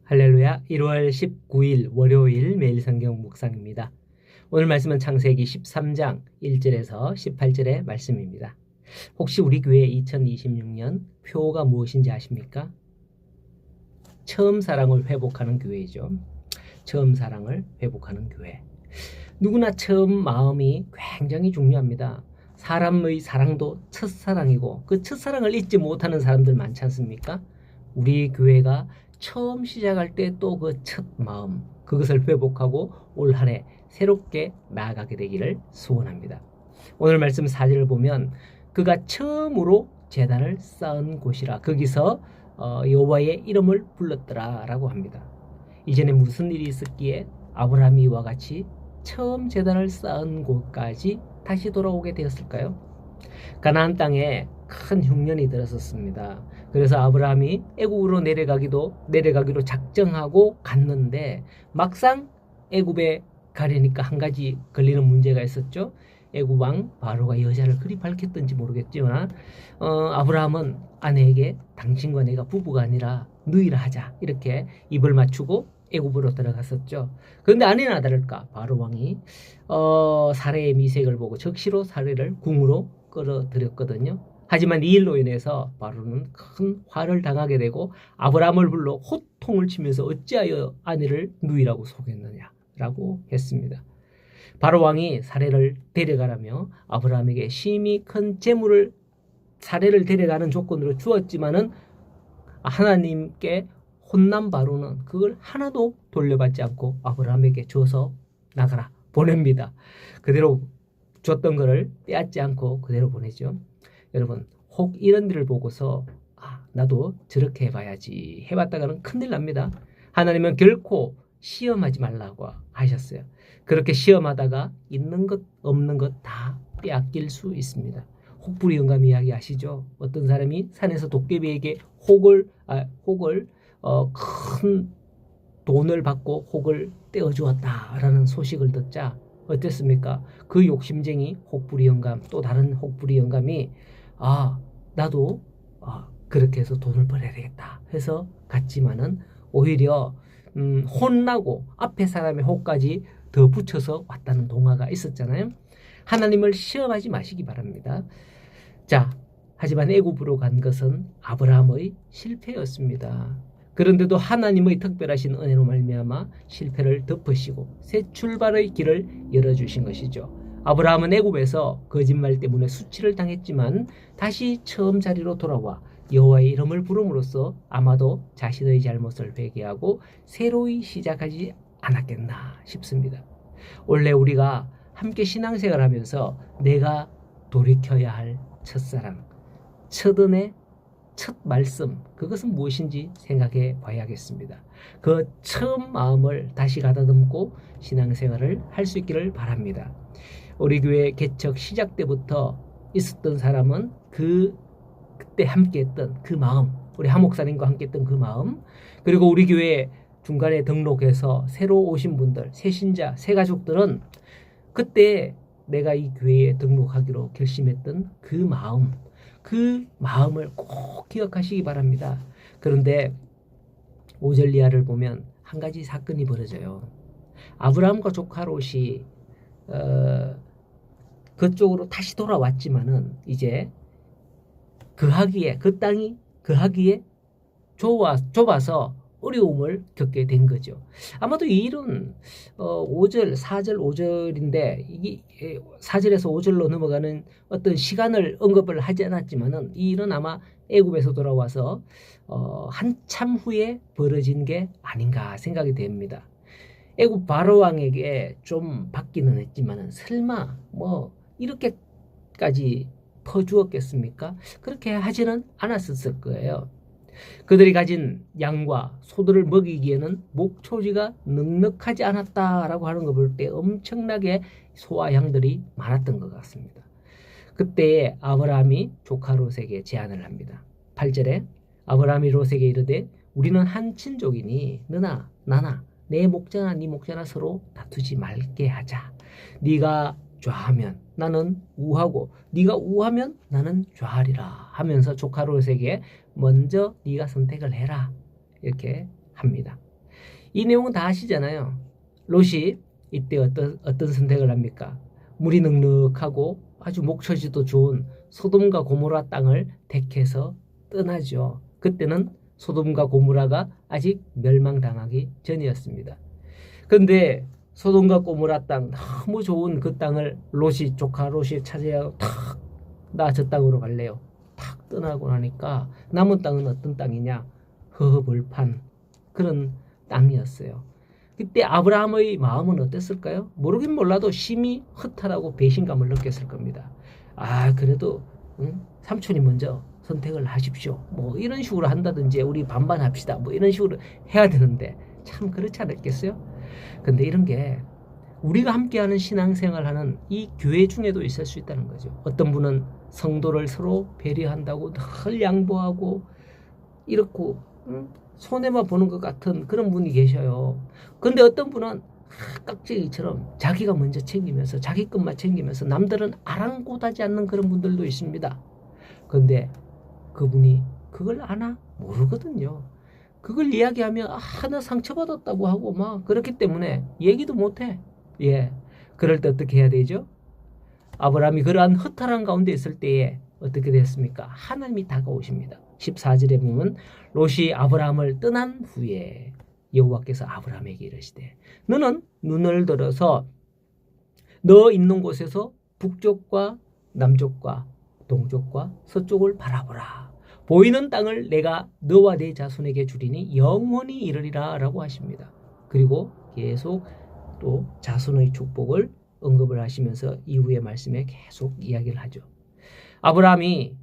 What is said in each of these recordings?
할렐루야. 1월 19일 월요일 매일 성경 묵상입니다. 오늘 말씀은 창세기 13장 1절에서 18절의 말씀입니다. 혹시 우리 교회 2026년 표가 무엇인지 아십니까? 처음 사랑을 회복하는 교회죠. 처음 사랑을 회복하는 교회. 누구나 처음 마음이 굉장히 중요합니다. 사람의 사랑도 첫사랑이고 그 첫사랑을 잊지 못하는 사람들 많지 않습니까? 우리 교회가 처음 시작할 때 또 그 첫 마음, 그것을 회복하고 올 한 해 새롭게 나아가게 되기를 소원합니다. 오늘 말씀 4절을 보면 그가 처음으로 제단을 쌓은 곳이라, 거기서 여호와의 이름을 불렀더라 라고 합니다. 이전에 무슨 일이 있었기에 아브라함이 이와 같이 처음 제단을 쌓은 곳까지 다시 돌아오게 되었을까요? 가나안 땅에 큰 흉년이 들었었습니다. 그래서 아브라함이 애굽으로 내려가기로 작정하고 갔는데 막상 애굽에 가려니까 한 가지 걸리는 문제가 있었죠. 애굽 왕 바로가 여자를 그리 밝혔던지 모르겠지만 아브라함은 아내에게 당신과 내가 부부가 아니라 누이라 하자 이렇게 입을 맞추고 애굽으로 들어갔었죠. 그런데 아니나 다를까 바로 왕이 사례의 미색을 보고 적시로 사례를 궁으로 끌어들였거든요. 하지만 이 일로 인해서 바로는 큰 화를 당하게 되고 아브라함을 불러 호통을 치면서 어찌하여 아내를 누이라고 속였느냐라고 했습니다. 바로 왕이 사례를 데려가라며 아브라함에게 심히 큰 재물을 사례를 데려가는 조건으로 주었지만은 하나님께 혼난 바로는 그걸 하나도 돌려받지 않고 아브라함에게 줘서 나가라 보냅니다. 그대로 줬던 거를 빼앗지 않고 그대로 보내죠. 여러분, 혹 이런 일을 보고서 나도 저렇게 해봐야지 해봤다가는 큰일 납니다. 하나님은 결코 시험하지 말라고 하셨어요. 그렇게 시험하다가 있는 것 없는 것 다 빼앗길 수 있습니다. 혹부리 영감 이야기 아시죠? 어떤 사람이 산에서 도깨비에게 큰 돈을 받고 혹을 떼어주었다라는 소식을 듣자 어땠습니까? 그 욕심쟁이 혹부리 영감, 또 다른 혹부리 영감이 나도 그렇게 해서 돈을 벌어야 되겠다 해서 갔지만은 오히려 혼나고 앞에 사람의 혹까지 더 붙여서 왔다는 동화가 있었잖아요. 하나님을 시험하지 마시기 바랍니다. 자, 하지만 애굽으로 간 것은 아브라함의 실패였습니다. 그런데도 하나님의 특별하신 은혜로 말미암아 실패를 덮으시고 새 출발의 길을 열어주신 것이죠. 아브라함은 애굽에서 거짓말 때문에 수치를 당했지만 다시 처음 자리로 돌아와 여호와의 이름을 부름으로써 아마도 자신의 잘못을 회개하고 새로이 시작하지 않았겠나 싶습니다. 원래 우리가 함께 신앙생활 하면서 내가 돌이켜야 할 첫사랑, 첫 은혜, 첫 말씀, 그것은 무엇인지 생각해 봐야겠습니다. 그 처음 마음을 다시 가다듬고 신앙생활을 할 수 있기를 바랍니다. 우리 교회 개척 시작 때부터 있었던 사람은 그때 함께 했던 그 마음, 우리 하 목사님과 함께 했던 그 마음, 그리고 우리 교회 중간에 등록해서 새로 오신 분들, 새 신자, 새 가족들은 그때 내가 이 교회에 등록하기로 결심했던 그 마음을 꼭 기억하시기 바랍니다. 그런데 오절리아를 보면 한 가지 사건이 벌어져요. 아브라함과 조카 롯이 그쪽으로 다시 돌아왔지만은 이제 그 땅이 거하기에 좁아서 어려움을 겪게 된 거죠. 아마도 이 일은 5절, 4절, 5절인데 이게 4절에서 5절로 넘어가는 어떤 시간을 언급을 하지 않았지만은 이 일은 아마 애굽에서 돌아와서 한참 후에 벌어진 게 아닌가 생각이 됩니다. 애굽 바로 왕에게 좀 받기는 했지만은 설마 이렇게까지 퍼주었겠습니까? 그렇게 하지는 않았을 거예요. 그들이 가진 양과 소들을 먹이기에는 목초지가 넉넉하지 않았다라고 하는 거 볼 때 엄청나게 소와 양들이 많았던 것 같습니다. 그때 아브라함이 조카 롯에게 제안을 합니다. 8절에 아브라함이 롯에게 이르되 우리는 한 친족이니 너나 나나 내 목자나 네 목자나 서로 다투지 말게 하자. 네가 좌하면 나는 우하고 네가 우하면 나는 좌하리라 하면서 조카 롯에게 먼저 네가 선택을 해라 이렇게 합니다. 이 내용은 다 아시잖아요. 롯이 이때 어떤 선택을 합니까? 물이 넉넉하고 아주 목처지도 좋은 소돔과 고모라 땅을 택해서 떠나죠. 그때는 소돔과 고모라가 아직 멸망당하기 전이었습니다. 그런데 소돔과 고모라 땅 너무 좋은 그 땅을 조카 롯이 차지하고 탁 나 저 땅으로 갈래요. 탁 떠나고 나니까 남은 땅은 어떤 땅이냐? 허허벌판 그런 땅이었어요. 그때 아브라함의 마음은 어땠을까요? 모르긴 몰라도 심히 허탈하고 배신감을 느꼈을 겁니다. 그래도 삼촌이 먼저 선택을 하십시오. 뭐 이런 식으로 한다든지 우리 반반합시다. 뭐 이런 식으로 해야 되는데 참 그렇지 않았겠어요? 근데 이런 게 우리가 함께하는 신앙생활하는 이 교회 중에도 있을 수 있다는 거죠. 어떤 분은 성도를 서로 배려한다고 늘 양보하고 이렇고 손해만 보는 것 같은 그런 분이 계셔요. 근데 어떤 분은 깍지기처럼 자기가 먼저 챙기면서 자기 것만 챙기면서 남들은 아랑곳하지 않는 그런 분들도 있습니다. 근데 그분이 그걸 아나? 모르거든요. 그걸 이야기하면 나 상처받았다고 하고 막 그렇기 때문에 얘기도 못해. 예, 그럴 때 어떻게 해야 되죠? 아브라함이 그러한 허탈한 가운데 있을 때에 어떻게 됐습니까? 하나님이 다가오십니다. 14절에 보면 롯이 아브라함을 떠난 후에 여호와께서 아브라함에게 이르시되 너는 눈을 들어서 너 있는 곳에서 북쪽과 남쪽과 동쪽과 서쪽을 바라보라. 보이는 땅을 내가 너와 네 자손에게 주리니 영원히 이르리라 라고 하십니다. 그리고 계속 또 자손의 축복을 언급을 하시면서 이후의 말씀에 계속 이야기를 하죠. 아브라함이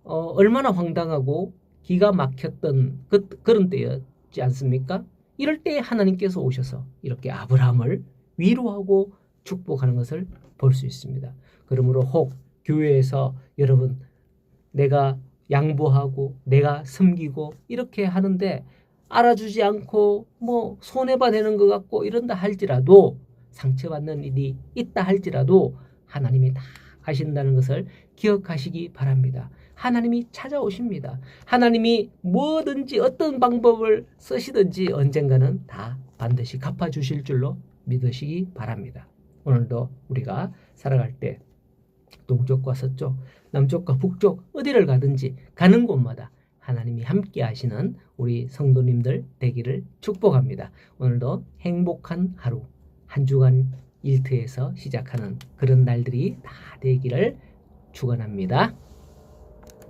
얼마나 황당하고 기가 막혔던 그런 때였지 않습니까? 이럴 때 하나님께서 오셔서 이렇게 아브라함을 위로하고 축복하는 것을 볼 수 있습니다. 그러므로 혹 교회에서 여러분 내가 양보하고 내가 섬기고 이렇게 하는데 알아주지 않고 뭐 손해봐내는 것 같고 이런다 할지라도 상처받는 일이 있다 할지라도 하나님이 다 하신다는 것을 기억하시기 바랍니다. 하나님이 찾아오십니다. 하나님이 뭐든지 어떤 방법을 쓰시든지 언젠가는 다 반드시 갚아주실 줄로 믿으시기 바랍니다. 오늘도 우리가 살아갈 때 동쪽과 서쪽, 남쪽과 북쪽 어디를 가든지 가는 곳마다 하나님이 함께 하시는 우리 성도님들 되기를 축복합니다. 오늘도 행복한 하루, 한 주간 일터에서 시작하는 그런 날들이 다 되기를 축원합니다.